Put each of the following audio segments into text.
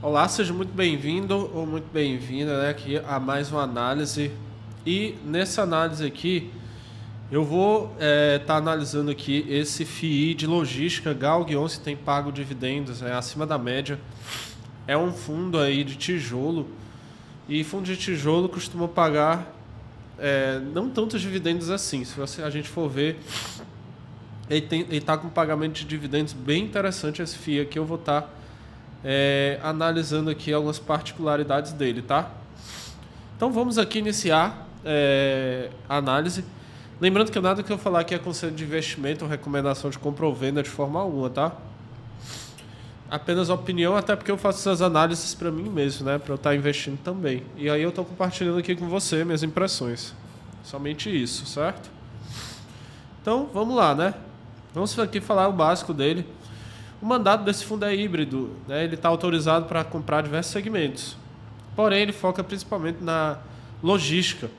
Olá, seja muito bem-vindo ou muito bem-vinda, né, aqui a mais uma análise. E nessa análise aqui, eu vou estar analisando aqui esse FII de logística. GALG11 tem pago dividendos acima da média. É um fundo aí de tijolo e fundo de tijolo costuma pagar não tantos dividendos assim. Se a gente for ver, ele está com um pagamento de dividendos bem interessante. Esse FII aqui eu vou estar analisando aqui algumas particularidades dele, tá? Então vamos aqui iniciar a análise. Lembrando que nada que eu falar aqui é conselho de investimento ou recomendação de compra ou venda de forma alguma, tá? Apenas opinião, até porque eu faço essas análises para mim mesmo, né? Para eu estar investindo também. E aí eu estou compartilhando aqui com você minhas impressões. Somente isso, certo? Então vamos lá, né? Vamos aqui falar o básico dele. O mandato desse fundo é híbrido, né? Ele está autorizado para comprar diversos segmentos. Porém, ele foca principalmente na logística.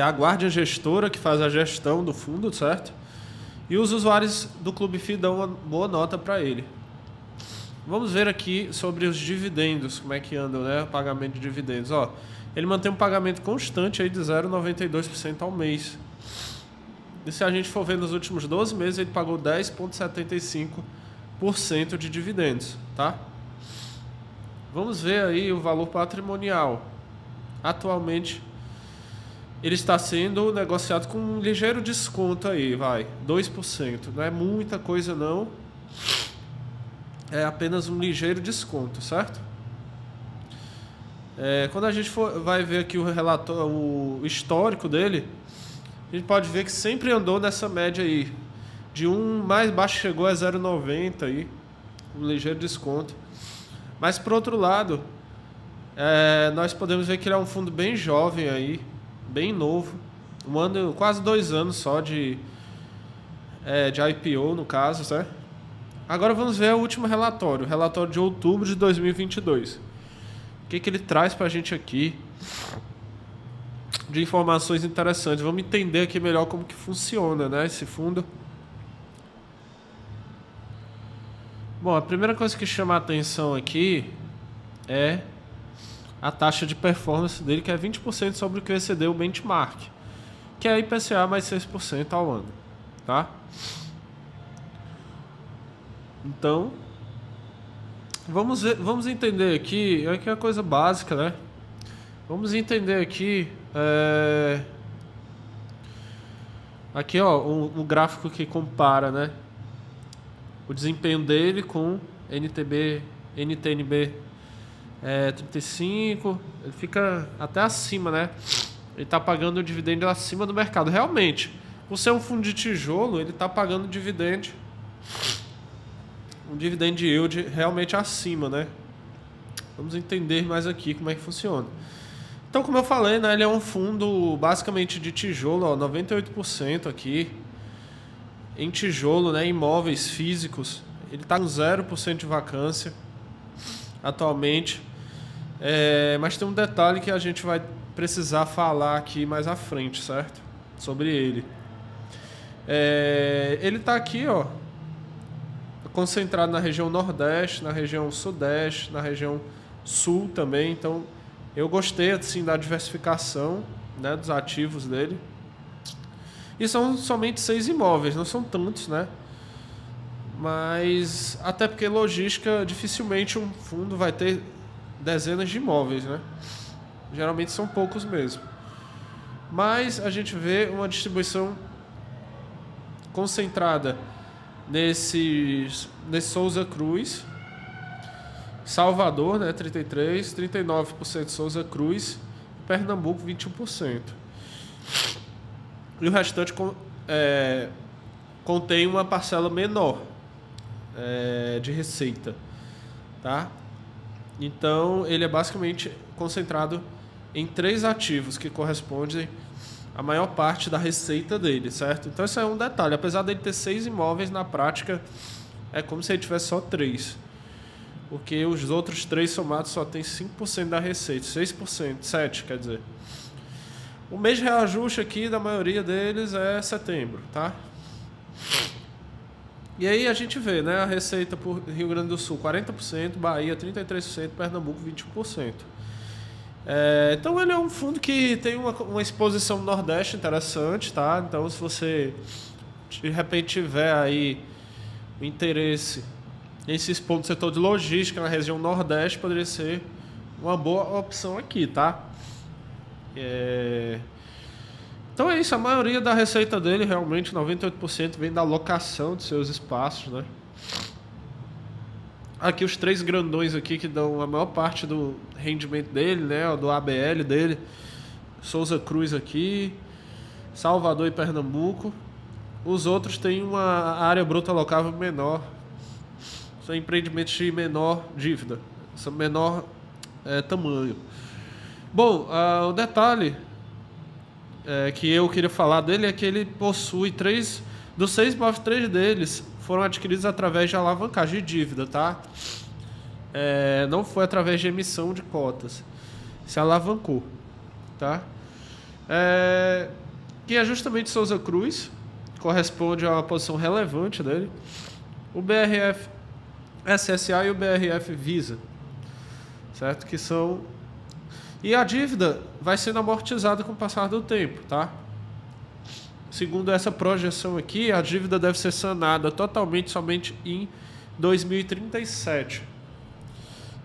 A Guardian Gestora, que faz a gestão do fundo, certo? E os usuários do Clube FI dão uma boa nota para ele. Vamos ver aqui sobre os dividendos, como é que anda, né? O pagamento de dividendos. Ó, ele mantém um pagamento constante aí de 0,92% ao mês. E se a gente for ver nos últimos 12 meses, ele pagou 10,75% de dividendos, tá? Vamos ver aí o valor patrimonial. Atualmente, ele está sendo negociado com um ligeiro desconto aí, 2%. Não é muita coisa não, é apenas um ligeiro desconto, certo? Quando a gente vai ver aqui o histórico dele, a gente pode ver que sempre andou nessa média aí. De mais baixo chegou a 0,90 aí, um ligeiro desconto. Mas por outro lado, nós podemos ver que ele é um fundo bem jovem aí, bem novo. Quase 2 anos só de IPO no caso, certo? Agora vamos ver o último relatório, o relatório de outubro de 2022. O que ele traz pra gente aqui de informações interessantes. Vamos entender aqui melhor como que funciona, né, esse fundo. Bom, a primeira coisa que chama a atenção aqui é a taxa de performance dele, que é 20% sobre o que excedeu o benchmark, que é IPCA mais 6% ao ano, tá? Então, vamos entender aqui, é que é coisa básica, né? Vamos entender aqui, aqui ó, um gráfico que compara, né, o desempenho dele com NTNB 35, ele fica até acima, né? Ele está pagando o dividendo acima do mercado. Realmente, por ser um fundo de tijolo, ele está pagando um dividend yield realmente acima, né? Vamos entender mais aqui como é que funciona. Então, como eu falei, né, ele é um fundo basicamente de tijolo, ó, 98% aqui em tijolo, né, imóveis físicos. Ele está com 0% de vacância atualmente. Mas tem um detalhe que a gente vai precisar falar aqui mais à frente, certo? Sobre ele. Ele está aqui, ó, concentrado na região Nordeste, na região Sudeste, na região Sul também. Então, eu gostei assim da diversificação, né, dos ativos dele. E são somente 6 imóveis, não são tantos, né? Mas até porque logística, dificilmente um fundo vai ter dezenas de imóveis, né? Geralmente são poucos mesmo. Mas a gente vê uma distribuição concentrada nesse Souza Cruz, Salvador, né, 33%, 39% Souza Cruz, Pernambuco 21%. E o restante contém uma parcela menor de receita, tá? Então, ele é basicamente concentrado em 3 ativos que correspondem à maior parte da receita dele, certo? Então, isso é um detalhe. Apesar dele ter 6 imóveis, na prática, é como se ele tivesse só 3. Porque os outros 3 somados só tem 5% da receita, 6%, 7%, quer dizer. O mês de reajuste aqui da maioria deles é setembro, tá? E aí a gente vê, né, a receita por Rio Grande do Sul 40%, Bahia 33%, Pernambuco 21%. Então ele é um fundo que tem uma exposição no Nordeste interessante, tá? Então se você de repente tiver aí o interesse em se expor no setor de logística na região Nordeste, poderia ser uma boa opção aqui, tá? Então é isso, a maioria da receita dele, realmente 98%, vem da locação de seus espaços, né? Aqui os 3 grandões aqui que dão a maior parte do rendimento dele, né? Do ABL dele. Souza Cruz aqui, Salvador e Pernambuco. Os outros têm uma área bruta locável menor. São empreendimentos de menor dívida, são menor tamanho. Bom, o detalhe que eu queria falar dele é que ele possui 3 dos 6 imóveis, 3 deles foram adquiridos através de alavancagem de dívida, tá? Não foi através de emissão de cotas, se alavancou, tá? Que é justamente Souza Cruz, corresponde a uma posição relevante dele, o BRF SSA e o BRF Visa, certo? Que são... E a dívida vai sendo amortizada com o passar do tempo, tá? Segundo essa projeção aqui, a dívida deve ser sanada totalmente somente em 2037.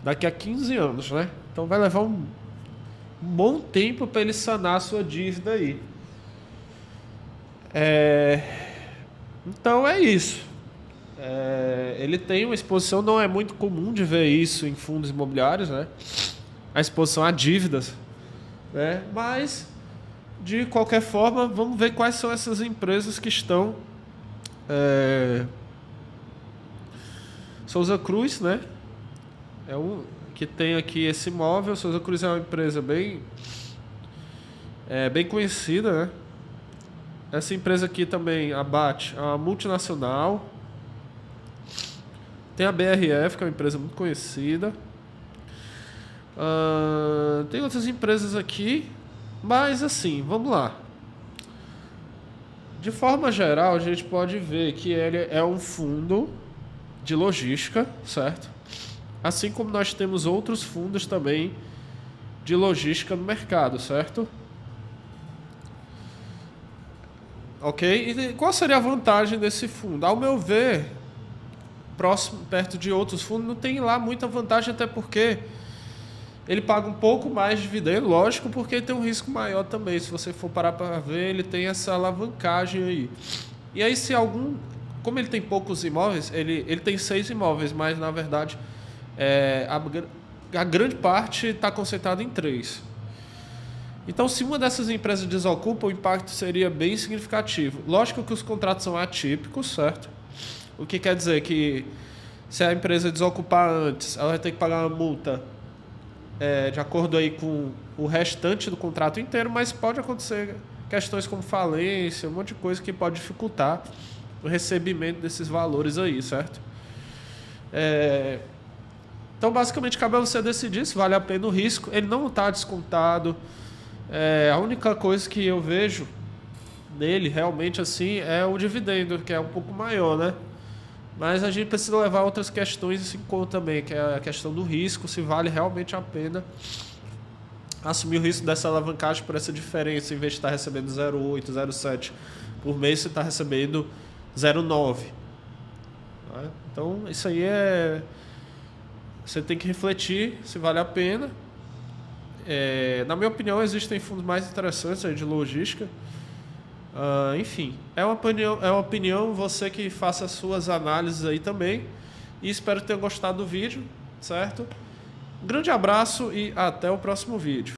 Daqui a 15 anos, né? Então vai levar um bom tempo para ele sanar a sua dívida aí. Então é isso. Ele tem uma exposição, não é muito comum de ver isso em fundos imobiliários, né? A exposição a dívidas, né? Mas de qualquer forma, vamos ver quais são essas empresas que estão. Souza Cruz, né? É um que tem aqui esse imóvel. Souza Cruz é uma empresa bem conhecida, né? Essa empresa aqui também abate a multinacional. Tem a BRF, que é uma empresa muito conhecida. Tem outras empresas aqui, mas assim, vamos lá. De forma geral, a gente pode ver que ele é um fundo de logística, certo? Assim como nós temos outros fundos também de logística no mercado, certo? Ok? E qual seria a vantagem desse fundo? Ao meu ver, perto de outros fundos, não tem lá muita vantagem, até porque ele paga um pouco mais de dividendo, lógico, porque ele tem um risco maior também. Se você for parar para ver, ele tem essa alavancagem aí. E aí, como ele tem poucos imóveis, ele tem 6 imóveis, mas na verdade a grande parte está concentrada em 3. Então, se uma dessas empresas desocupa, o impacto seria bem significativo. Lógico que os contratos são atípicos, certo? O que quer dizer que se a empresa desocupar antes, ela vai ter que pagar uma multa de acordo aí com o restante do contrato inteiro, mas pode acontecer questões como falência, um monte de coisa que pode dificultar o recebimento desses valores aí, certo? Então, basicamente, cabe a você decidir se vale a pena o risco. Ele não está descontado. A única coisa que eu vejo nele, realmente, assim, é o dividendo, que é um pouco maior, né? Mas a gente precisa levar outras questões em conta também, que é a questão do risco, se vale realmente a pena assumir o risco dessa alavancagem por essa diferença, em vez de estar recebendo 0,8, 0,7 por mês, você está recebendo 0,9. Então, isso aí você tem que refletir se vale a pena. Na minha opinião, existem fundos mais interessantes aí de logística. Enfim, é uma opinião, você que faça as suas análises aí também. E espero que tenham gostado do vídeo, certo? Um grande abraço e até o próximo vídeo.